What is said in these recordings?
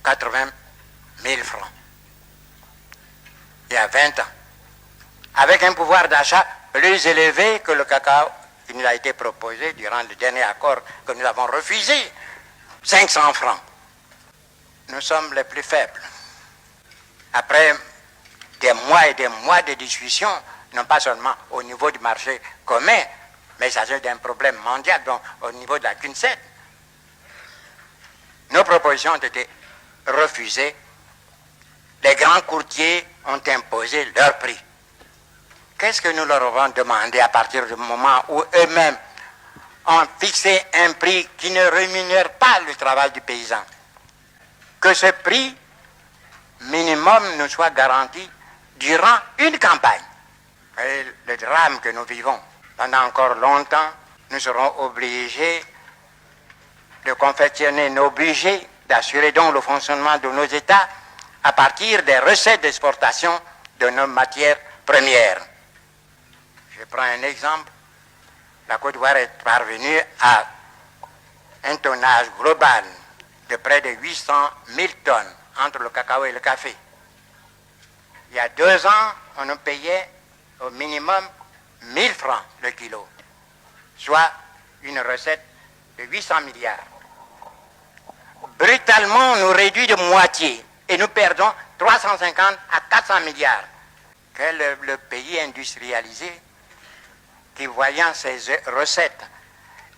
80 000 francs. Il y a 20 ans. Avec un pouvoir d'achat plus élevé que le cacao qui nous a été proposé durant le dernier accord que nous avons refusé, 500 francs. Nous sommes les plus faibles. Après des mois et des mois de discussion, non pas seulement au niveau du marché commun, mais il s'agit d'un problème mondial, donc au niveau de la CUNCED. Nos propositions ont été refusées. Les grands courtiers ont imposé leur prix. Qu'est-ce que nous leur avons demandé à partir du moment où eux-mêmes ont fixé un prix qui ne rémunère pas le travail du paysan? Que ce prix minimum nous soit garanti durant une campagne. Et le drame que nous vivons, pendant encore longtemps, nous serons obligés de confectionner nos budgets, d'assurer donc le fonctionnement de nos États à partir des recettes d'exportation de nos matières premières. Je prends un exemple. La Côte d'Ivoire est parvenue à un tonnage global de près de 800 000 tonnes entre le cacao et le café. Il y a 2 ans, on nous payait au minimum 1000 francs le kilo, soit une recette de 800 milliards. Brutalement, on nous réduit de moitié et nous perdons 350 à 400 milliards. Quel est le pays industrialisé qui, voyant ses recettes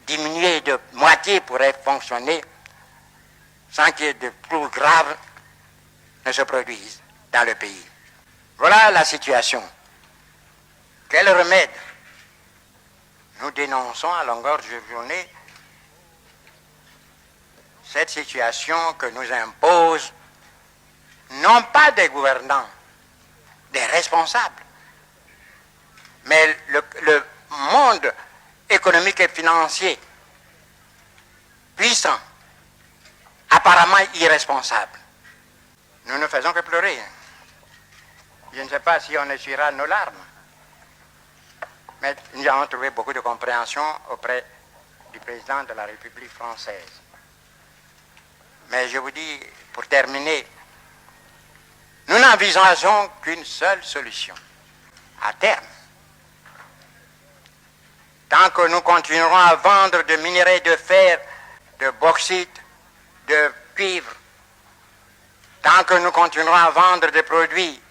diminuer de moitié, pourrait fonctionner sans qu'il y ait de plus grave ne se produise dans le pays? Voilà la situation. Quel remède? Nous dénonçons à longueur de journée cette situation que nous imposent non pas des gouvernants, des responsables, mais le monde économique et financier puissant, apparemment irresponsable. Nous ne faisons que pleurer. Je ne sais pas si on essuiera nos larmes, mais nous avons trouvé beaucoup de compréhension auprès du président de la République française. Mais je vous dis, pour terminer, nous n'envisageons qu'une seule solution, à terme. Tant que nous continuerons à vendre de minerais de fer, de bauxite, de cuivre, tant que nous continuerons à vendre des produits